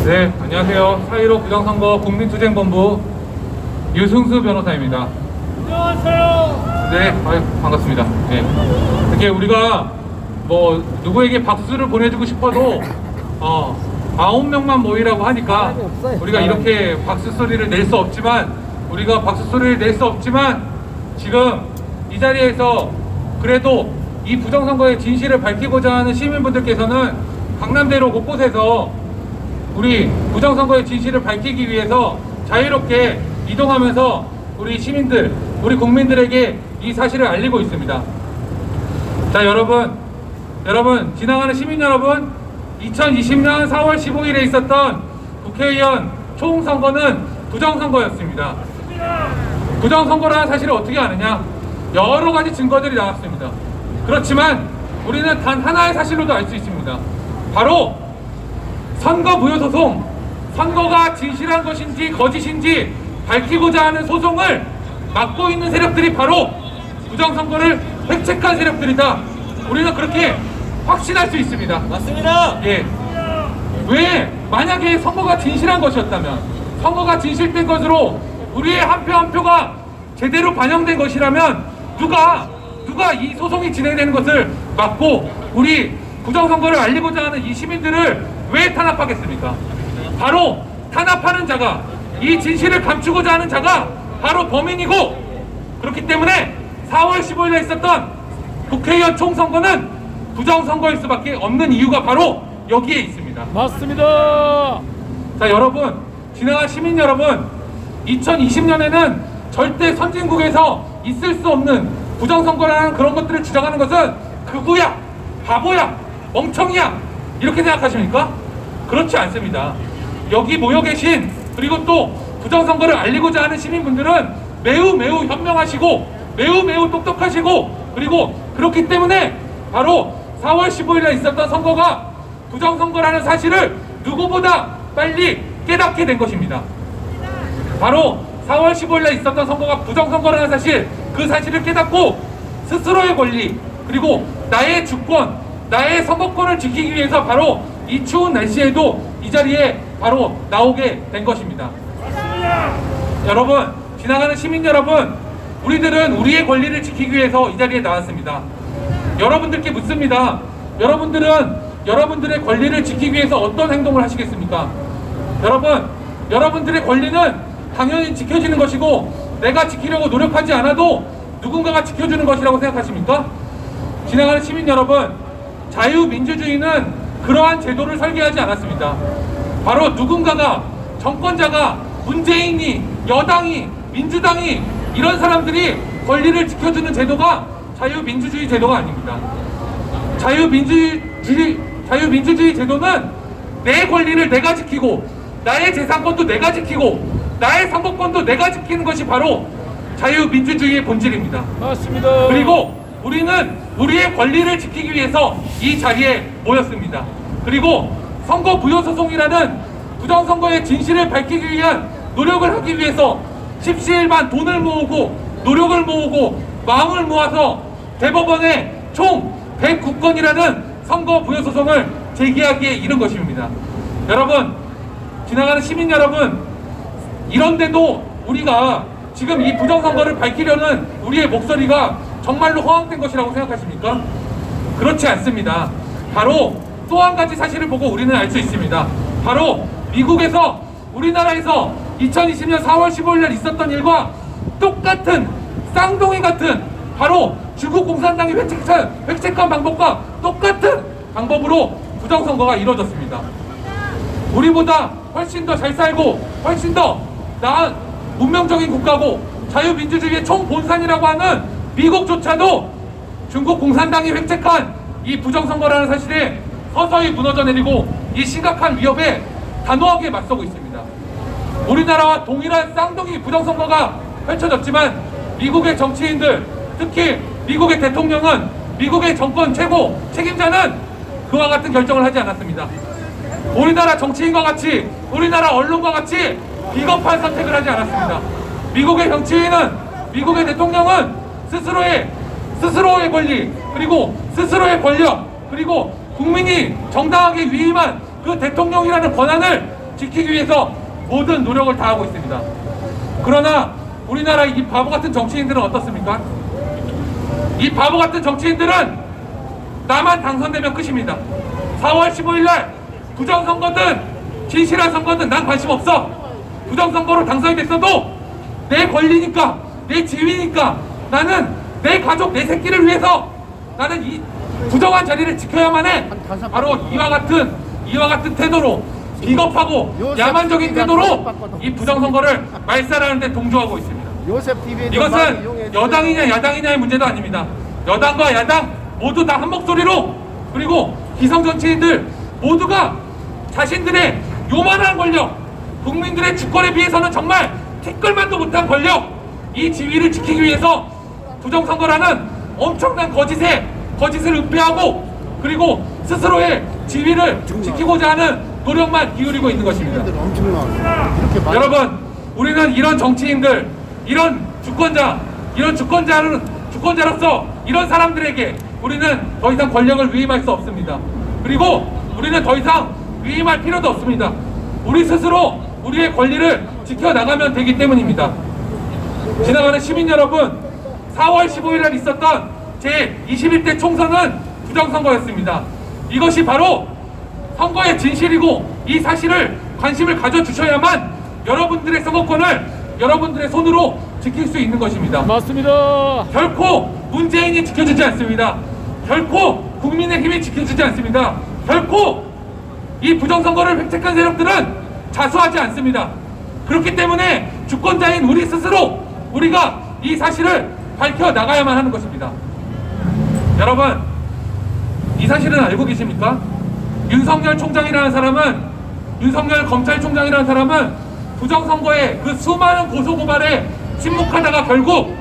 네, 안녕하세요. 4.15 부정선거 국민투쟁본부 유승수 변호사입니다. 안녕하세요. 네, 반갑습니다. 네. 이렇게 우리가 뭐 누구에게 박수를 보내주고 싶어도 9명만 모이라고 하니까 우리가 이렇게 박수 소리를 낼 수 없지만 지금 이 자리에서 그래도 이 부정선거의 진실을 밝히고자 하는 시민분들께서는 강남대로 곳곳에서 우리 부정선거의 진실을 밝히기 위해서 자유롭게 이동하면서 우리 시민들, 우리 국민들에게 이 사실을 알리고 있습니다. 자, 여러분, 지나가는 시민 여러분, 2020년 4월 15일에 있었던 국회의원 총선거는 부정선거였습니다. 부정선거라는 사실을 어떻게 아느냐? 여러 가지 증거들이 나왔습니다. 그렇지만 우리는 단 하나의 사실로도 알 수 있습니다. 바로 선거 무효 소송, 선거가 진실한 것인지 거짓인지 밝히고자 하는 소송을 막고 있는 세력들이 바로 부정선거를 획책한 세력들이다. 우리는 그렇게 확신할 수 있습니다. 맞습니다. 예. 왜 만약에 선거가 진실한 것이었다면, 선거가 진실된 것으로 우리의 한 표 한 표가 제대로 반영된 것이라면 누가 이 소송이 진행되는 것을 막고 우리 부정선거를 알리고자 하는 이 시민들을 왜 탄압하겠습니까? 바로 탄압하는 자가, 이 진실을 감추고자 하는 자가 바로 범인이고, 그렇기 때문에 4월 15일에 있었던 국회의원 총선거는 부정선거일 수밖에 없는 이유가 바로 여기에 있습니다. 맞습니다. 자, 여러분, 지나간 시민 여러분, 2020년에는 절대 선진국에서 있을 수 없는 부정선거라는 그런 것들을 주장하는 것은 극우야, 바보야, 멍청이야, 이렇게 생각하십니까? 그렇지 않습니다. 여기 모여 계신, 그리고 또 부정선거를 알리고자 하는 시민분들은 매우 현명하시고 매우 똑똑하시고, 그리고 그렇기 때문에 바로 4월 15일에 있었던 선거가 부정선거라는 사실을 누구보다 빨리 깨닫게 된 것입니다. 바로 4월 15일에 있었던 선거가 부정선거라는 사실, 그 사실을 깨닫고 스스로의 권리, 그리고 나의 주권, 나의 선거권을 지키기 위해서 바로 이 추운 날씨에도 이 자리에 바로 나오게 된 것입니다. 여러분, 지나가는 시민 여러분, 우리들은 우리의 권리를 지키기 위해서 이 자리에 나왔습니다. 여러분들께 묻습니다. 여러분들은 여러분들의 권리를 지키기 위해서 어떤 행동을 하시겠습니까? 여러분들의 권리는 당연히 지켜지는 것이고, 내가 지키려고 노력하지 않아도 누군가가 지켜주는 것이라고 생각하십니까? 지나가는 시민 여러분, 자유민주주의는 그러한 제도를 설계하지 않았습니다. 바로 누군가가, 정권자가, 문재인이, 여당이, 민주당이, 이런 사람들이 권리를 지켜주는 제도가 자유민주주의 제도가 아닙니다. 자유민주주의 제도는 내 권리를 내가 지키고, 나의 재산권도 내가 지키고, 나의 선거권도 내가 지키는 것이 바로 자유민주주의의 본질입니다. 맞습니다. 그리고 우리는 우리의 권리를 지키기 위해서 이 자리에 모였습니다. 그리고 선거 부효소송이라는 부정선거의 진실을 밝히기 위한 노력을 하기 위해서 십시일반 돈을 모으고 노력을 모으고 마음을 모아서 대법원에 총 109건이라는 선거 부효소송을 제기하기에 이른 것입니다. 여러분, 지나가는 시민 여러분, 이런데도 우리가 지금 이 부정선거를 밝히려는 우리의 목소리가 정말로 허황된 것이라고 생각하십니까? 그렇지 않습니다. 바로 또 한 가지 사실을 보고 우리는 알 수 있습니다. 바로 미국에서 우리나라에서 2020년 4월 15일 있었던 일과 똑같은, 쌍둥이 같은, 바로 중국 공산당이 획책한 방법과 똑같은 방법으로 부정선거가 이루어졌습니다. 우리보다 훨씬 더 잘 살고 훨씬 더 나은 문명적인 국가고 자유민주주의의 총본산이라고 하는 미국조차도 중국 공산당이 획책한 이 부정선거라는 사실에 서서히 무너져 내리고 이 심각한 위협에 단호하게 맞서고 있습니다. 우리나라와 동일한 쌍둥이 부정선거가 펼쳐졌지만 미국의 정치인들, 특히 미국의 대통령은, 미국의 정권 최고 책임자는 그와 같은 결정을 하지 않았습니다. 우리나라 정치인과 같이, 우리나라 언론과 같이 비겁한 선택을 하지 않았습니다. 미국의 정치인은, 미국의 대통령은 스스로의 권리, 그리고 스스로의 권력, 그리고 국민이 정당하게 위임한 그 대통령이라는 권한을 지키기 위해서 모든 노력을 다하고 있습니다. 그러나 우리나라 이 바보 같은 정치인들은 어떻습니까? 이 바보 같은 정치인들은 나만 당선되면 끝입니다. 4월 15일 날 부정선거든 진실한 선거든 난 관심 없어. 부정선거로 당선이 됐어도 내 권리니까 내 지위니까 나는 내 가족 내 새끼를 위해서 나는 이 부정한 자리를 지켜야만 해. 바로 이와 같은 태도로 비겁하고 야만적인 태도로 이 부정선거를 말살하는데 동조하고 있습니다. 이것은 여당이냐 야당이냐의 문제도 아닙니다. 여당과 야당 모두 다 한 목소리로, 그리고 기성 정치인들 모두가 자신들의 요만한 권력, 국민들의 주권에 비해서는 정말 티끌만도 못한 권력, 이 지위를 지키기 위해서 부정선거라는 엄청난 거짓을 은폐하고 그리고 스스로의 지위를 지키고자 하는 노력만 기울이고 있는 것입니다. 여러분, 우리는 이런 정치인들, 이런 주권자로서 이런 사람들에게 우리는 더 이상 권력을 위임할 수 없습니다. 그리고 우리는 더 이상 위임할 필요도 없습니다. 우리 스스로 우리의 권리를 지켜나가면 되기 때문입니다. 지나가는 시민 여러분, 4월 15일 날 있었던 제21대 총선은 부정선거였습니다. 이것이 바로 선거의 진실이고 이 사실을 관심을 가져주셔야만 여러분들의 선거권을 여러분들의 손으로 지킬 수 있는 것입니다. 맞습니다. 결코 문재인이 지켜주지 않습니다. 결코 국민의힘이 지켜주지 않습니다. 결코 이 부정선거를 획책한 세력들은 자수하지 않습니다. 그렇기 때문에 주권자인 우리 스스로 우리가 이 사실을 밝혀나가야만 하는 것입니다. 여러분, 이 사실은 알고 계십니까? 윤석열 검찰총장이라는 사람은 부정선거에 그 수많은 고소고발에 침묵하다가 결국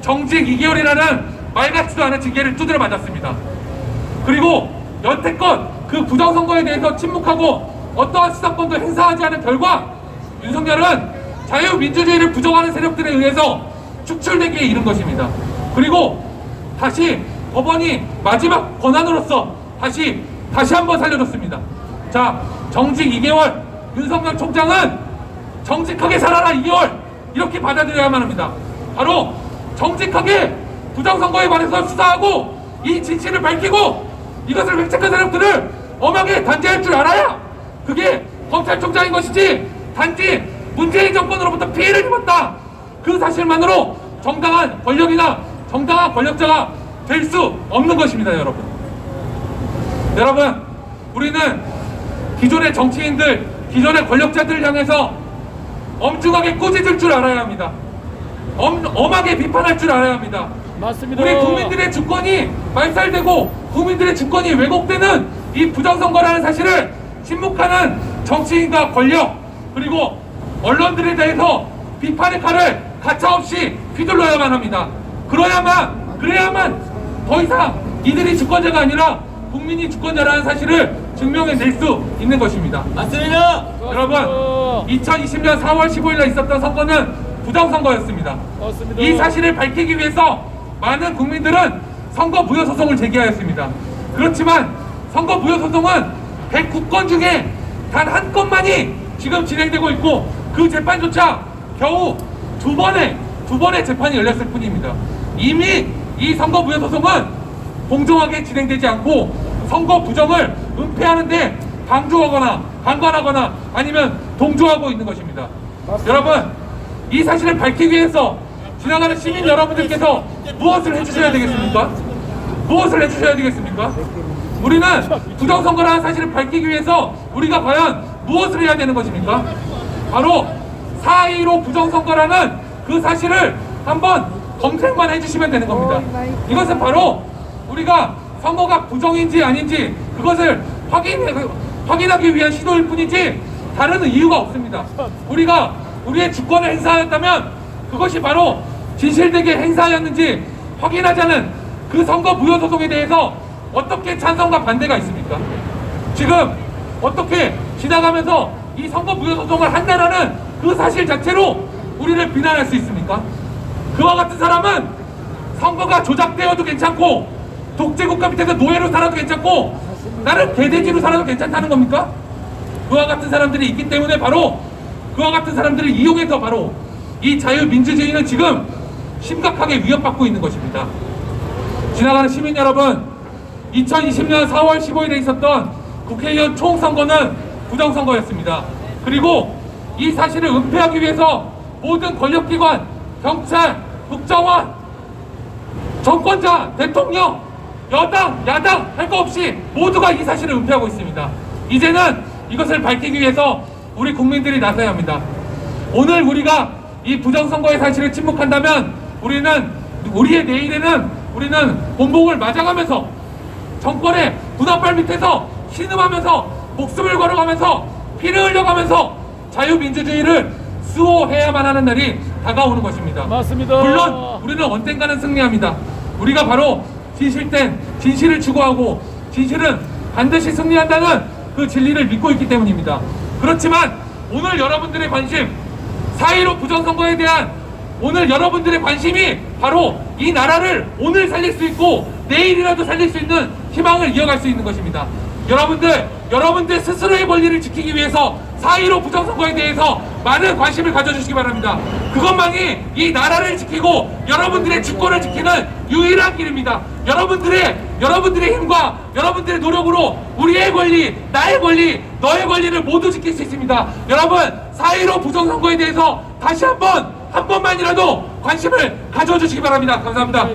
정직 2개월이라는 말 같지도 않은 징계를 두드려 맞았습니다. 그리고 여태껏 그 부정선거에 대해서 침묵하고 어떠한 수사권도 행사하지 않은 결과 윤석열은 자유민주주의를 부정하는 세력들에 의해서 축출되기에 이른 것입니다. 그리고 다시 법원이 마지막 권한으로서 다시 한번 살려줬습니다. 자, 정직 2개월, 윤석열 총장은 정직하게 살아라 2개월, 이렇게 받아들여야만 합니다. 바로 정직하게 부정선거에 관해서 수사하고 이 진실을 밝히고 이것을 획책한 세력들을 엄하게 단죄할 줄 알아야 그게 검찰총장인 것이지, 단지 문재인 정권으로부터 피해를 입었다, 그 사실만으로 정당한 권력이나 정당한 권력자가 될 수 없는 것입니다. 여러분, 우리는 기존의 정치인들, 기존의 권력자들을 향해서 엄중하게 꾸짖을 줄 알아야 합니다. 엄하게 비판할 줄 알아야 합니다. 맞습니다. 우리 국민들의 주권이 말살되고 국민들의 주권이 왜곡되는 이 부정선거라는 사실을 침묵하는 정치인과 권력, 그리고 언론들에 대해서 비판의 칼을 가차없이 휘둘러야만 합니다. 그래야만 더 이상 이들이 주권자가 아니라 국민이 주권자라는 사실을 증명해낼 수 있는 것입니다. 맞습니다. 여러분, 2020년 4월 15일 날 있었던 선거는 부정선거였습니다. 맞습니다. 이 사실을 밝히기 위해서 많은 국민들은 선거 무효 소송을 제기하였습니다. 그렇지만 선거 무효 소송은 109건 중에 단 한 건만이 지금 진행되고 있고 그 재판조차 겨우 두 번의 재판이 열렸을 뿐입니다. 이미 이 선거 무효 소송은 공정하게 진행되지 않고 선거 부정을 은폐하는데 방조하거나 방관하거나 아니면 동조하고 있는 것입니다. 여러분, 이 사실을 밝히기 위해서 지나가는 시민 여러분들께서 무엇을 해주셔야 되겠습니까? 우리는 부정선거라는 사실을 밝히기 위해서 우리가 과연 무엇을 해야 되는 것입니까? 바로 4.15 부정선거라는 그 사실을 한번 검색만 해주시면 되는 겁니다. 이것은 바로 우리가 선거가 부정인지 아닌지 그것을 확인하기 위한 시도일 뿐이지 다른 이유가 없습니다. 우리가 우리의 주권을 행사하였다면 그것이 바로 진실되게 행사하였는지 확인하자는 그 선거 무효 소송에 대해서 어떻게 찬성과 반대가 있습니까? 지금 어떻게 지나가면서 이 선거 무효 소송을 한다라는 그 사실 자체로 우리를 비난할 수 있습니까? 그와 같은 사람은 선거가 조작되어도 괜찮고 독재국가 밑에서 노예로 살아도 괜찮고 나는 개돼지로 살아도 괜찮다는 겁니까? 그와 같은 사람들이 있기 때문에 바로 그와 같은 사람들을 이용해서 바로 이 자유민주주의는 지금 심각하게 위협받고 있는 것입니다. 지나가는 시민 여러분, 2020년 4월 15일에 있었던 국회의원 총선거는 부정선거였습니다. 그리고 이 사실을 은폐하기 위해서 모든 권력기관, 경찰, 국정원, 정권자, 대통령, 여당, 야당 할 거 없이 모두가 이 사실을 은폐하고 있습니다. 이제는 이것을 밝히기 위해서 우리 국민들이 나서야 합니다. 오늘 우리가 이 부정선거의 사실을 침묵한다면 우리의 내일에는 우리는 본봉을 맞아가면서 정권의 부담발 밑에서 신음하면서 목숨을 걸어가면서 피를 흘려가면서 자유민주주의를 수호해야만 하는 날이 다가오는 것입니다. 맞습니다. 물론 우리는 언젠가는 승리합니다. 우리가 바로 진실된 진실을 추구하고 진실은 반드시 승리한다는 그 진리를 믿고 있기 때문입니다. 그렇지만 오늘 여러분들의 관심, 4.15 부정선거에 대한 오늘 여러분들의 관심이 바로 이 나라를 오늘 살릴 수 있고 내일이라도 살릴 수 있는 희망을 이어갈 수 있는 것입니다. 여러분들 스스로의 권리를 지키기 위해서 4.15 부정선거에 대해서 많은 관심을 가져주시기 바랍니다. 그것만이 이 나라를 지키고 여러분들의 주권을 지키는 유일한 길입니다. 여러분들의 힘과 여러분들의 노력으로 우리의 권리, 나의 권리, 너의 권리를 모두 지킬 수 있습니다. 여러분, 4.15 부정선거에 대해서 다시 한 번만이라도 관심을 가져주시기 바랍니다. 감사합니다.